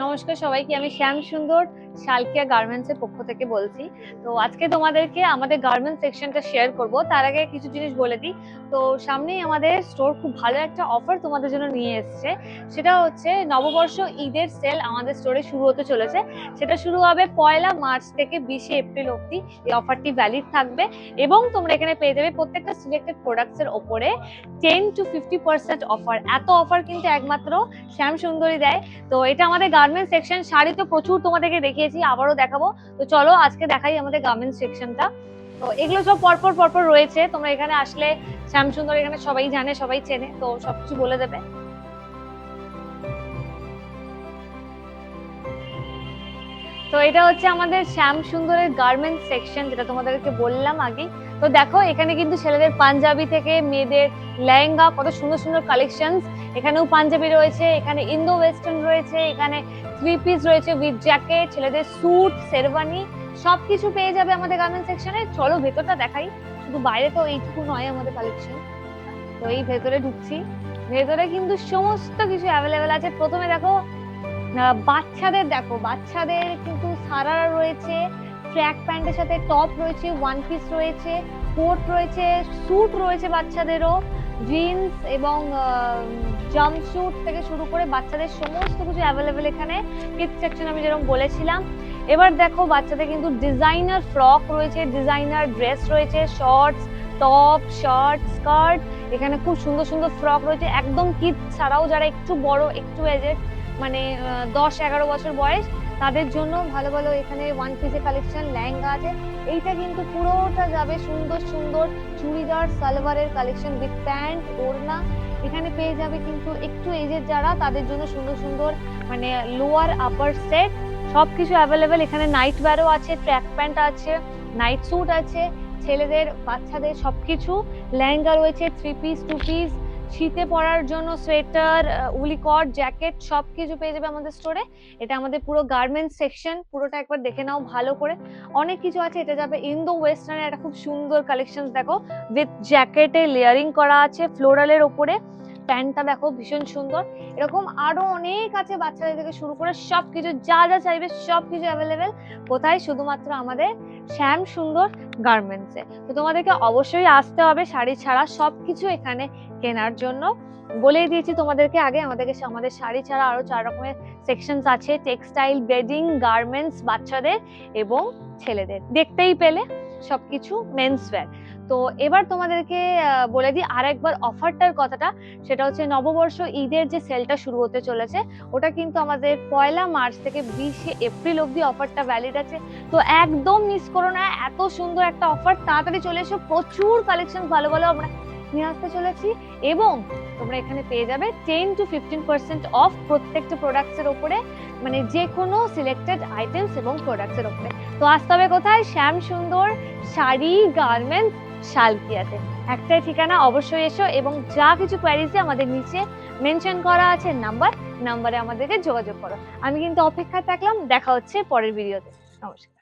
নমস্কার সবাইকে, আমি শ্যাম সুন্দর শালকিয়া গার্মেন্টস এর পক্ষ থেকে বলছি। তো আজকে তোমাদেরকে আমাদের গার্মেন্টস সেকশনটা শেয়ার করব। তার আগে কিছু জিনিস বলে দিই। তো সামনেই আমাদের স্টোর খুব ভালো একটা অফার তোমাদের জন্য নিয়ে এসেছে। সেটা হচ্ছে নববর্ষ ঈদের সেল আমাদের স্টোরে শুরু হতে চলেছে। সেটা শুরু হবে 1 মার্চ থেকে 20 এপ্রিল অবধি এই অফারটি ভ্যালিড থাকবে। এবং তোমরা এখানে পেয়ে যাবে প্রত্যেকটা সিলেক্টেড প্রোডাক্টস এর ওপরে 10 to 50% অফার। এত অফার কিন্তু একমাত্র শ্যাম সুন্দরী দেয়। তো এটা আমাদের গার্মেন্টস সেকশন। শাড়ি তো প্রচুর তোমাদেরকে দেখিয়েছি, আবারও দেখাবো। তো চলো আজকে দেখাই আমাদের গার্মেন্টস সেকশনটা। তো এগুলো সব পরপর পরপর রয়েছে। তোমরা এখানে আসলে শ্যাম সুন্দর এখানে সবাই জানে, সবাই চেনে, তো সবকিছু বলে দেবে। তো এটা হচ্ছে আমাদের শ্যাম সুন্দরের গার্মেন্টস সেকশন, যেটা তোমাদেরকে বললাম আগে। তো দেখো এখানে কিন্তু ছেলেদের পাঞ্জাবি থেকে মেয়েদের লেহেঙ্গা, কত সুন্দর সুন্দর কালেকশনস। এখানেও পাঞ্জাবি রয়েছে, এখানে ইন্দো ওয়েস্টার্ন রয়েছে, এখানে 3 পিস রয়েছে উইথ জ্যাকেট, ছেলেদের স্যুট, শেরওয়ানি সবকিছু পেয়ে যাবে আমাদের গার্মেন্টস সেকশনে। চলো ভেতরটা দেখাই। শুধু বাইরে তো এইটুকু নয় আমাদের কালেকশন। তো এই ভেতরে ঢুকছি। ভেতরে কিন্তু সমস্ত কিছু অ্যাভেলেবেল আছে। প্রথমে দেখো বাচ্চাদের, দেখো বাচ্চাদের কিন্তু সারারা রয়েছে, ট্র্যাক প্যান্টের সাথে টপ রয়েছে, ওয়ান পিস রয়েছে, কোট রয়েছে, স্যুট রয়েছে বাচ্চাদেরও, জিন্স এবং জাম্পস্যুট থেকে শুরু করে বাচ্চাদের সমস্ত কিছু অ্যাভেলেবেল এখানে কিডস সেকশন আমি যেরকম বলেছিলাম। এবার দেখো বাচ্চাদের কিন্তু ডিজাইনার ফ্রক রয়েছে, ডিজাইনার ড্রেস রয়েছে, শর্টস, টপ, শার্ট, স্কার্ট। এখানে খুব সুন্দর সুন্দর ফ্রক রয়েছে একদম কিডস ছাড়াও, যারা একটু বড়, একটু এজেড, মানে 10-11 বছর বয়স, তাদের জন্য ভালো ভালো এখানে ওয়ান পিসের কালেকশন, লেহেঙ্গা আছে। এইটা কিন্তু পুরোটা যাবে সুন্দর সুন্দর চুড়িদার, সালোয়ারের কালেকশন উইথ প্যান্ট, ওড়না। এখানে পেয়ে যাবে কিন্তু একটু এজের যারা, তাদের জন্য সুন্দর সুন্দর মানে লোয়ার আপার সেট সবকিছু অ্যাভেলেবেল। এখানে নাইট ওয়্যারও আছে, ট্র্যাক প্যান্ট আছে, নাইট স্যুট আছে, ছেলেদের বাচ্চাদের সবকিছু। লেহেঙ্গা রয়েছে, 3 পিস, 2 পিস, শীতে পরার জন্য সোয়েটার, উলিকট, জ্যাকেট সবকিছু পেয়ে যাবে আমাদের স্টোরে। এটা আমাদের পুরো গার্মেন্টস সেকশন, পুরোটা একবার দেখে নাও ভালো করে। অনেক কিছু আছে। এটা যাবে ইন্দো ওয়েস্টার্নের একটা খুব সুন্দর কালেকশন, দেখো উইথ জ্যাকেটে লেয়ারিং করা আছে ফ্লোরালের ওপরে। প্যান্টটা দেখো ভীষণ সুন্দর। এরকম আরো অনেক আছে, বাচ্চাদের থেকে শুরু করে সবকিছু, যা যা চাইবে সবকিছু অ্যাভেলেবেল। কোথায়? শুধুমাত্র আমাদের শ্যাম সুন্দর গার্মেন্টসে। তো তোমাদেরকে অবশ্যই আসতে হবে শাড়ি ছাড়া সবকিছু এখানে কেনার জন্য। বলেই দিয়েছি তোমাদেরকে আগে, আমাদের শাড়ি ছাড়া আরো 4 রকমের সেকশনস আছে, টেক্সটাইল, বেডিং, গার্মেন্টস, বাচ্চাদের এবং ছেলেদের। দেখতেই পেলে সবকিছু মেন্স ওয়্যার। তো এবার তোমাদেরকে বলে দিই আরেকবার অফারটার কথাটা। সেটা হচ্ছে নববর্ষ ঈদের যে সেলটা শুরু হতে চলেছে, ওটা কিন্তু আমাদের 1 মার্চ থেকে 20 এপ্রিল অব্দি অফারটা ভ্যালিড আছে। তো একদম মিস করো না, এত সুন্দর একটা অফার। তাড়াতাড়ি চলে এসো, প্রচুর কালেকশন ভালো ভালো আমরা নিয়ে আসতে চলেছি। এবং তোমরা এখানে পেয়ে যাবে 10 to 15% অফ প্রত্যেকটা প্রোডাক্টস এর উপরে, মানে যে কোনো সিলেক্টেড আইটেমস এবং প্রোডাক্টস এর উপরে। তো আসতে হবে কোথায়? শ্যাম সুন্দর শাড়ি গার্মেন্টস শালকিয়াতে। একটাই ঠিকানা, অবশ্যই এসো। এবং যা কিছু কোয়ারিজে আমাদের নিচে মেনশন করা আছে নাম্বারে আমাদেরকে যোগাযোগ করো। আমি কিন্তু অপেক্ষায় থাকলাম। দেখা হচ্ছে পরের ভিডিওতে। নমস্কার।